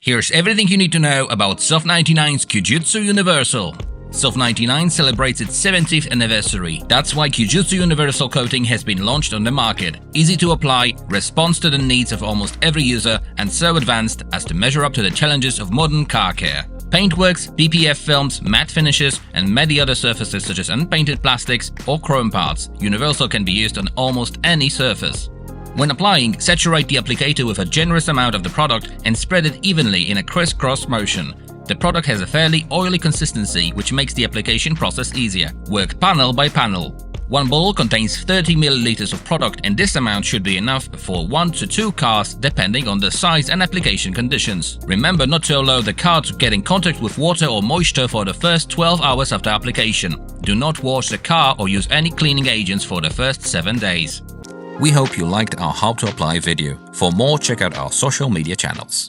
Here's everything you need to know about Soft99's QJUTSU Universal. Soft99 celebrates its 70th anniversary. That's why QJUTSU Universal Coating has been launched on the market. Easy to apply, responds to the needs of almost every user, and so advanced as to measure up to the challenges of modern car care. Paintworks, PPF films, matte finishes, and many other surfaces such as unpainted plastics or chrome parts, Universal can be used on almost any surface. When applying, saturate the applicator with a generous amount of the product and spread it evenly in a crisscross motion. The product has a fairly oily consistency, which makes the application process easier. Work panel by panel. One bowl contains 30 ml of product, and this amount should be enough for 1 to 2 cars depending on the size and application conditions. Remember not to allow the car to get in contact with water or moisture for the first 12 hours after application. Do not wash the car or use any cleaning agents for the first 7 days. We hope you liked our How to Apply video. For more, check out our social media channels.